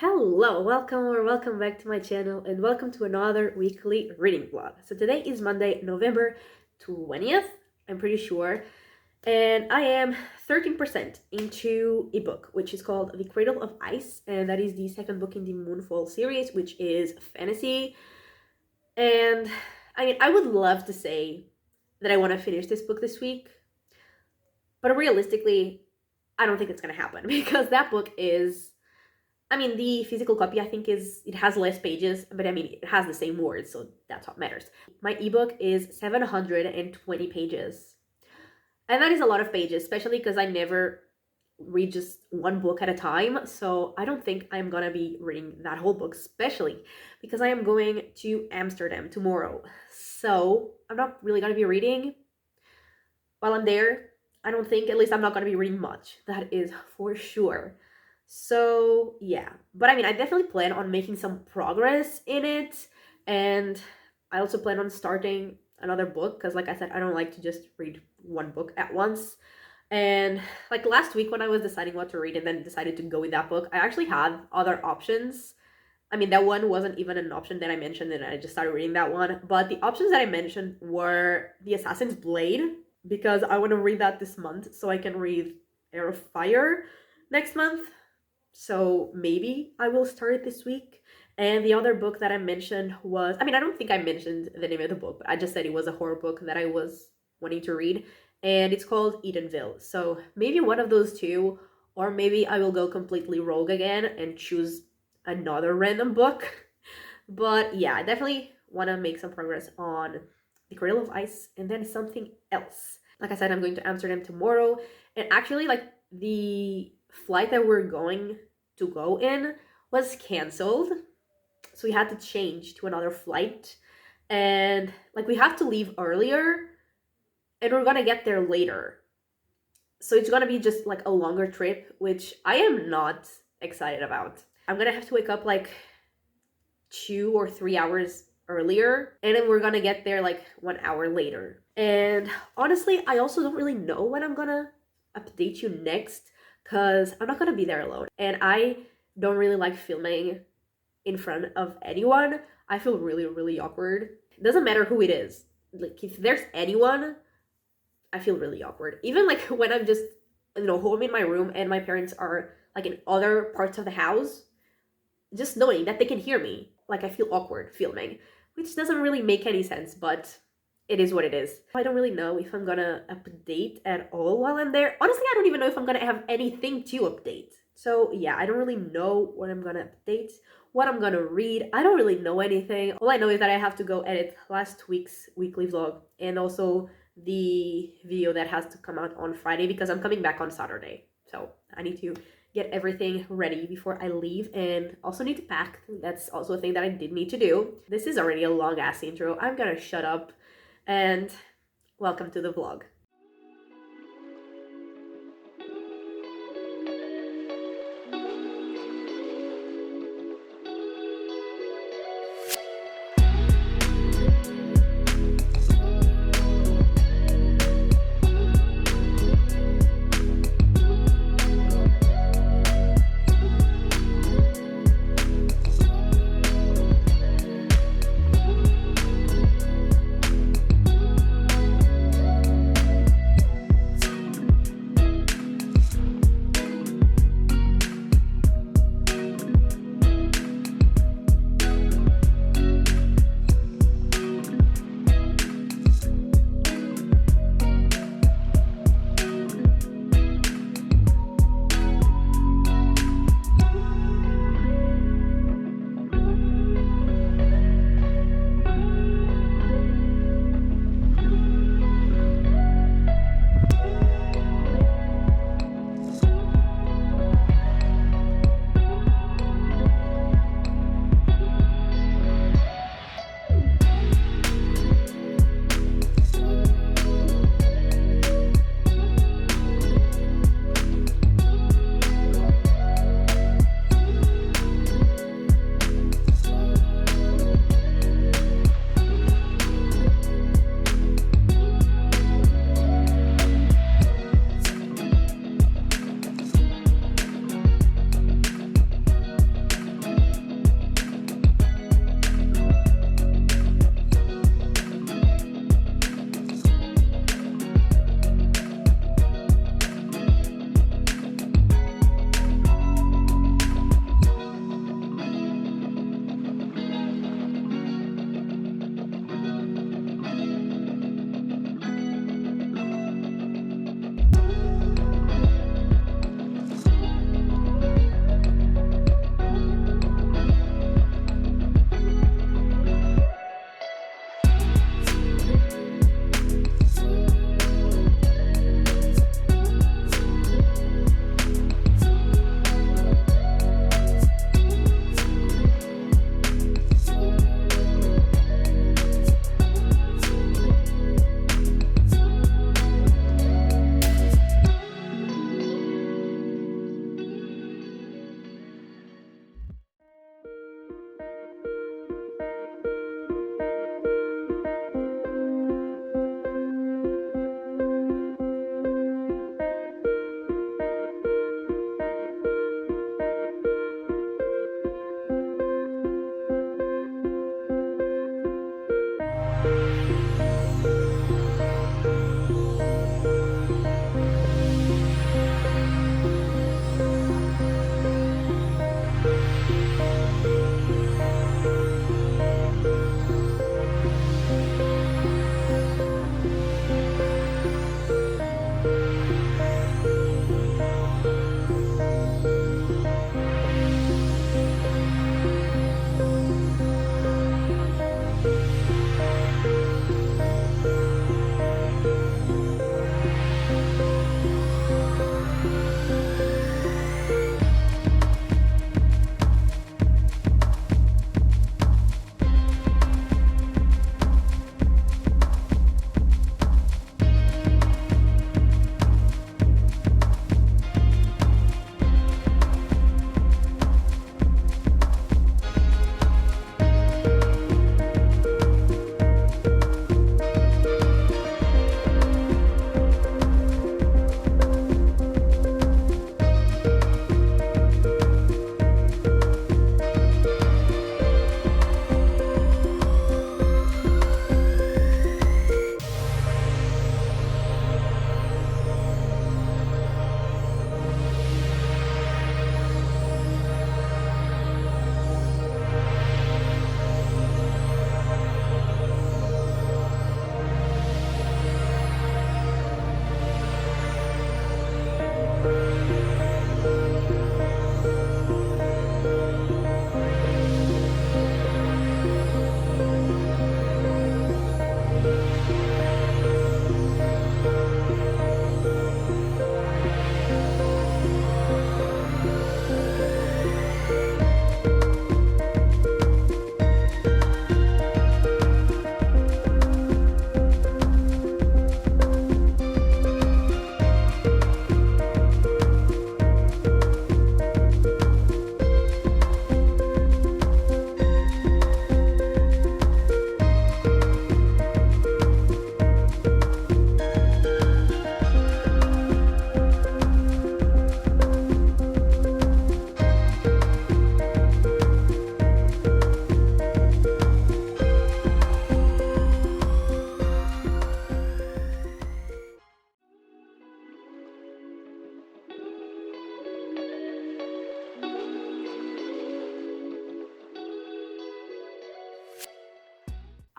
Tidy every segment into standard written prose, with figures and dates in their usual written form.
Hello, welcome back to my channel and welcome to another weekly reading vlog. So today is Monday, November 20th, I'm pretty sure, and I am 13% into a book which is called The Cradle of Ice, and that is the second book in the Moonfall series, which is fantasy. And I would love to say that I want to finish this book this week, but realistically, I don't think it's gonna happen because that book is, the physical copy, I think, it has less pages, but it has the same words, so that's what matters. My ebook is 720 pages. And that is a lot of pages, especially because I never read just one book at a time. So I don't think I'm gonna be reading that whole book, especially because I am going to Amsterdam tomorrow. So I'm not really gonna be reading while I'm there. I don't think, at least I'm not gonna be reading much. That is for sure. So yeah, but I definitely plan on making some progress in it, and I also plan on starting another book because, like I said, I don't like to just read one book at once. And like last week when I was deciding what to read and then decided to go with that book, I actually had other options. That one wasn't even an option that I mentioned, and I just started reading that one. But the options that I mentioned were The Assassin's Blade, because I want to read that this month so I can read Air of Fire next month. So maybe I will start it this week. And the other book that I mentioned was, I don't think I mentioned the name of the book, but I just said it was a horror book that I was wanting to read. And it's called Edenville. So maybe one of those two, or maybe I will go completely rogue again and choose another random book. But yeah, I definitely want to make some progress on The Cradle of Ice and then something else. Like I said, I'm going to Amsterdam tomorrow. And actually, the flight that we're going to go in was canceled, so we had to change to another flight, and we have to leave earlier and we're gonna get there later, so it's gonna be just a longer trip, which I am not excited about. I'm gonna have to wake up 2 or 3 hours earlier, and then we're gonna get there 1 hour later. And honestly, I also don't really know when I'm gonna update you next, because I'm not gonna be there alone, and I don't really like filming in front of anyone. I feel really, really awkward. It doesn't matter who it is. If there's anyone, I feel really awkward. Even when I'm just, home in my room and my parents are in other parts of the house, just knowing that they can hear me, I feel awkward filming, which doesn't really make any sense, but it is what it is. I don't really know if I'm gonna update at all while I'm there. Honestly, I don't even know if I'm gonna have anything to update. So yeah, I don't really know what I'm gonna update, what I'm gonna read. I don't really know anything. All I know is that I have to go edit last week's weekly vlog and also the video that has to come out on Friday, because I'm coming back on Saturday. So I need to get everything ready before I leave, and also need to pack. That's also a thing that I did need to do. This is already a long ass intro. I'm gonna shut up and welcome to the vlog.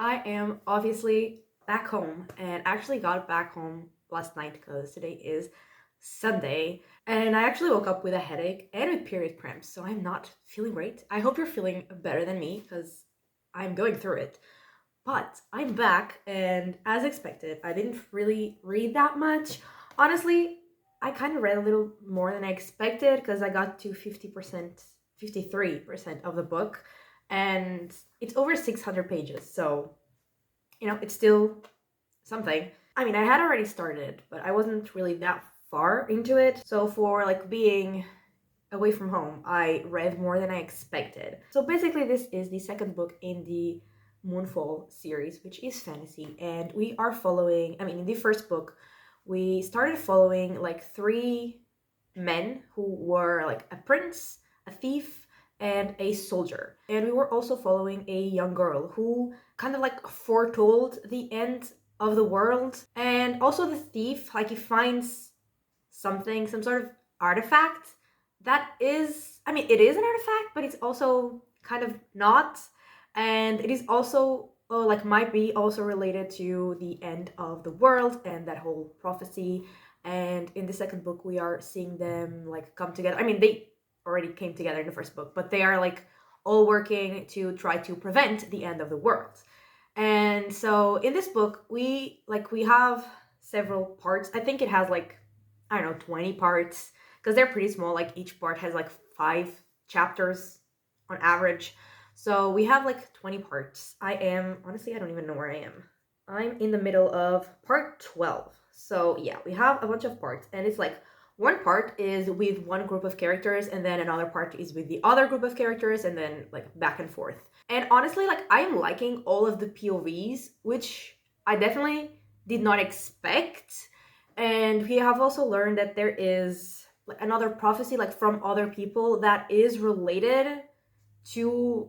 I am obviously back home and actually got back home last night because today is Sunday and I actually woke up with a headache and with period cramps, so I'm not feeling great. I hope you're feeling better than me because I'm going through it. But I'm back and as expected, I didn't really read that much. Honestly, I kind of read a little more than I expected because I got to 50%, 53% of the book and it's over 600 pages. So, it's still something. I mean, I had already started, but I wasn't really that far into it. So for like being away from home, I read more than I expected. So basically this is the second book in the Moonfall series, which is fantasy, and we are following, in the first book, we started following like three men who were like a prince, a thief, and a soldier. And we were also following a young girl who kind of like foretold the end of the world. And also the thief, like he finds something, some sort of artifact that is, it is an artifact, but it's also kind of not. And it is also, like, might be also related to the end of the world and that whole prophecy. And in the second book, we are seeing them like come together. They already came together in the first book, but they are like all working to try to prevent the end of the world. And so in this book, we have several parts. I think it has like, I don't know, 20 parts because they're pretty small. Like each part has like 5 chapters on average. So we have like 20 parts. Honestly, I don't even know where I am. I'm in the middle of part 12. So yeah, we have a bunch of parts and it's like one part is with one group of characters and then another part is with the other group of characters and then like back and forth. And honestly, like I am liking all of the POVs, which I definitely did not expect. And we have also learned that there is like another prophecy like from other people that is related to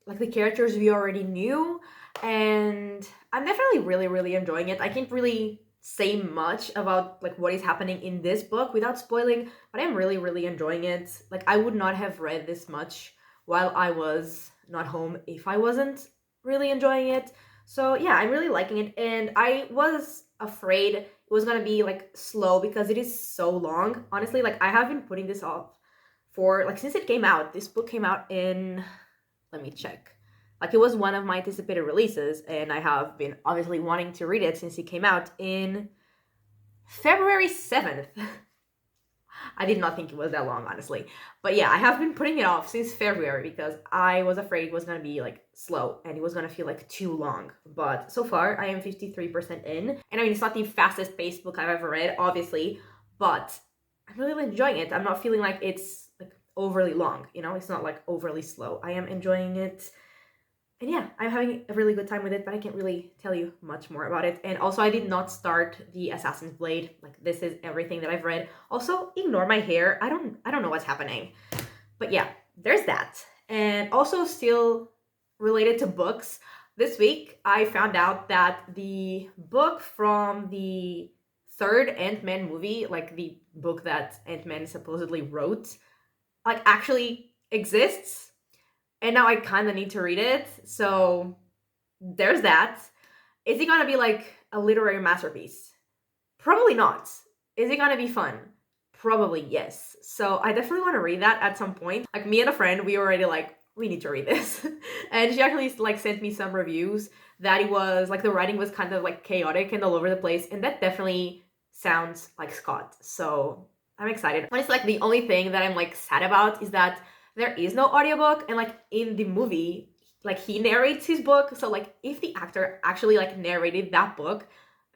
like the characters we already knew. And I'm definitely really, really enjoying it. I can't really say much about like what is happening in this book without spoiling, but I'm really, really enjoying it. Like I would not have read this much while I was not home if I wasn't really enjoying it. So yeah, I'm really liking it. And I was afraid it was gonna be like slow because it is so long. Honestly, like I have been putting this off for like since it came out. This book came out in, let me check. Like it was one of my anticipated releases and I have been obviously wanting to read it since it came out in February 7th. I did not think it was that long, honestly. But yeah, I have been putting it off since February because I was afraid it was going to be like slow and it was going to feel like too long. But so far, I am 53% in. And it's not the fastest paced book I've ever read, obviously, but I'm really enjoying it. I'm not feeling like it's like overly long, It's not like overly slow. I am enjoying it. And yeah, I'm having a really good time with it, but I can't really tell you much more about it. And also, I did not start the Assassin's Blade. Like, this is everything that I've read. Also, ignore my hair. I don't know what's happening. But yeah, there's that. And also, still related to books, this week I found out that the book from the third Ant-Man movie, like the book that Ant-Man supposedly wrote, like actually exists. And now I kind of need to read it. So there's that. Is it gonna be like a literary masterpiece? Probably not. Is it gonna be fun? Probably yes. So I definitely want to read that at some point. Like me and a friend, we already like, we need to read this. And she actually like sent me some reviews that it was like the writing was kind of like chaotic and all over the place. And that definitely sounds like Scott. So I'm excited. But it's like the only thing that I'm like sad about is that there is no audiobook, and like in the movie, like he narrates his book. So like if the actor actually like narrated that book,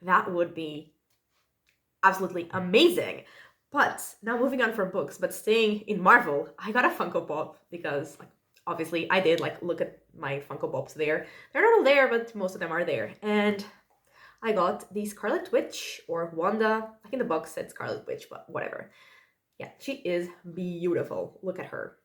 that would be absolutely amazing. But now moving on from books, but staying in Marvel, I got a Funko Pop because like obviously I did like look at my Funko Pops there. They're not all there, but most of them are there. And I got the Scarlet Witch or Wanda. Like in the box said Scarlet Witch, but whatever. Yeah, she is beautiful. Look at her.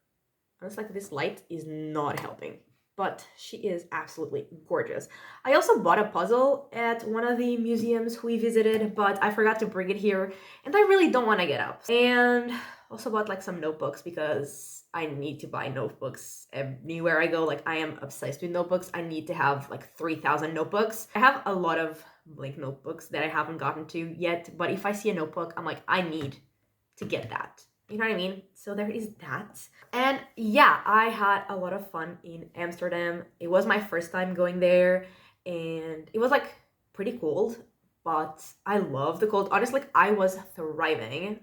It's like this light is not helping, but she is absolutely gorgeous. I also bought a puzzle at one of the museums we visited, but I forgot to bring it here, and I really don't want to get up. And Also bought like some notebooks because I need to buy notebooks anywhere I go. Like I am obsessed with notebooks. I need to have like 3,000 notebooks. I have a lot of blank notebooks that I haven't gotten to yet, but if I see a notebook, I'm like, I need to get that. You know what I mean? So there is that. And yeah, I had a lot of fun in Amsterdam. It was my first time going there, and it was like pretty cold, but I love the cold. Honestly, like, I was thriving.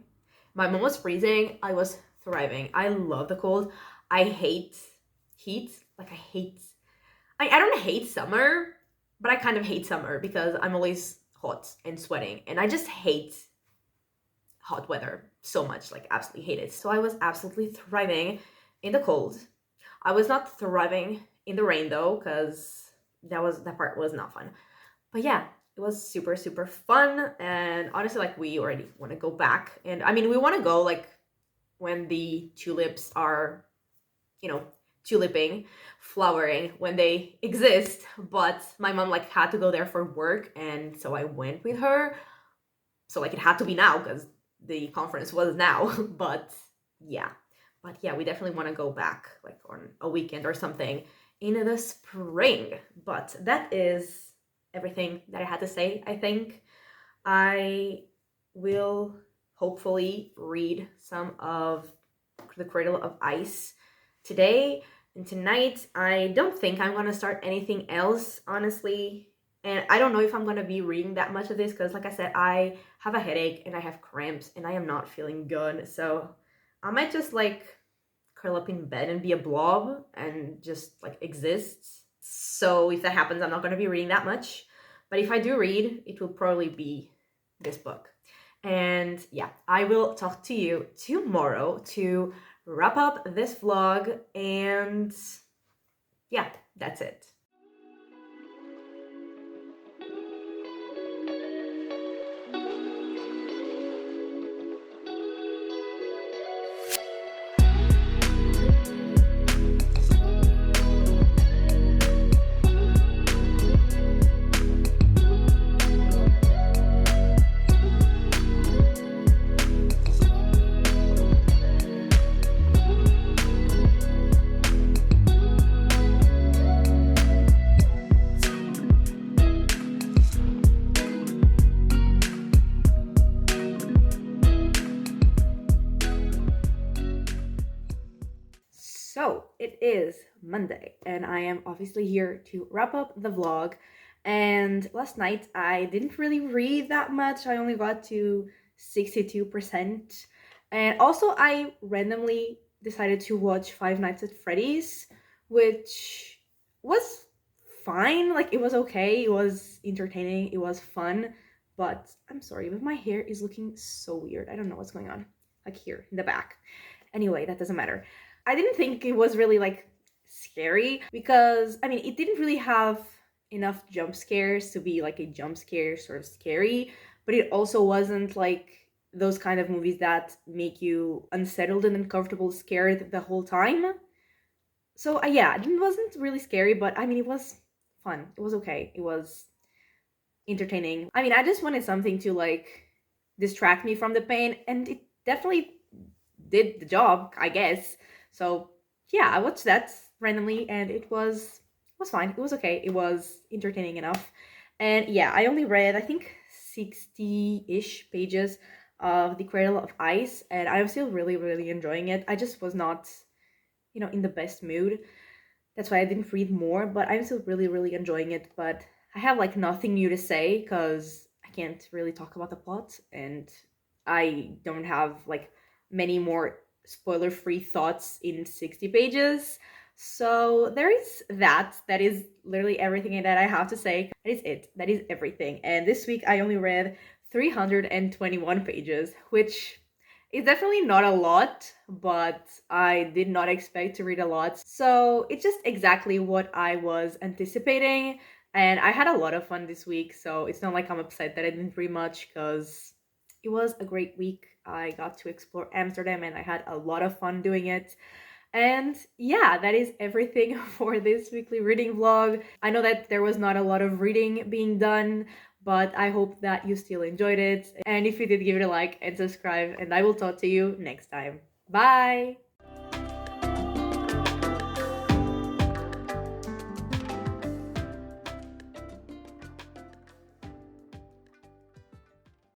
My mom was freezing. I was thriving. I love the cold. I hate heat. Like I don't hate summer, but I kind of hate summer because I'm always hot and sweating, and I just hate hot weather so much, like absolutely hate it. So I was absolutely thriving in the cold. I was not thriving in the rain though, because that part was not fun. But yeah, it was super, super fun. And honestly, like we already want to go back. And I mean, we want to go like when the tulips are, tuliping, flowering, when they exist. But my mom like had to go there for work. And so I went with her. So like it had to be now because the conference was now. But yeah. We definitely want to go back like on a weekend or something in the spring. But that is everything that I had to say. I think I will hopefully read some of The Cradle of Ice today and tonight. I don't think I'm gonna start anything else, honestly. And I don't know if I'm gonna be reading that much of this because, like I said, I have a headache and I have cramps and I am not feeling good. So I might just like curl up in bed and be a blob and just like exist. So if that happens, I'm not gonna be reading that much. But if I do read, it will probably be this book. And yeah, I will talk to you tomorrow to wrap up this vlog. And yeah, that's it. So it is Monday, and I am obviously here to wrap up the vlog. And last night I didn't really read that much. I only got to 62%. And also I randomly decided to watch Five Nights at Freddy's, which was fine. Like it was okay. It was entertaining. It was fun. But I'm sorry, but my hair is looking so weird. I don't know what's going on. Like here in the back. Anyway, that doesn't matter. I didn't think it was really like scary because I mean it didn't really have enough jump scares to be like a jump scare sort of scary, but it also wasn't like those kind of movies that make you unsettled and uncomfortable, scared the whole time. So yeah, it wasn't really scary, but I mean it was fun. It was okay. It was entertaining. I mean, I just wanted something to like distract me from the pain, and it definitely did the job, I guess. So yeah, I watched that randomly and it was fine. It was okay. It was entertaining enough. And yeah, I only read I think 60-ish pages of The Cradle of Ice, and I'm still really, really enjoying it. I just was not, in the best mood. That's why I didn't read more, but I'm still really, really enjoying it. But I have like nothing new to say because I can't really talk about the plot, and I don't have like many more spoiler-free thoughts in 60 pages. So there is that. That is literally everything that I have to say. That is it. That is everything. And this week I only read 321 pages, which is definitely not a lot, but I did not expect to read a lot. So it's just exactly what I was anticipating. And I had a lot of fun this week, so it's not like I'm upset that I didn't read much because it was a great week. I got to explore Amsterdam and I had a lot of fun doing it. And yeah, that is everything for this weekly reading vlog. I know that there was not a lot of reading being done, but I hope that you still enjoyed it. And if you did, give it a like and subscribe, and I will talk to you next time. Bye!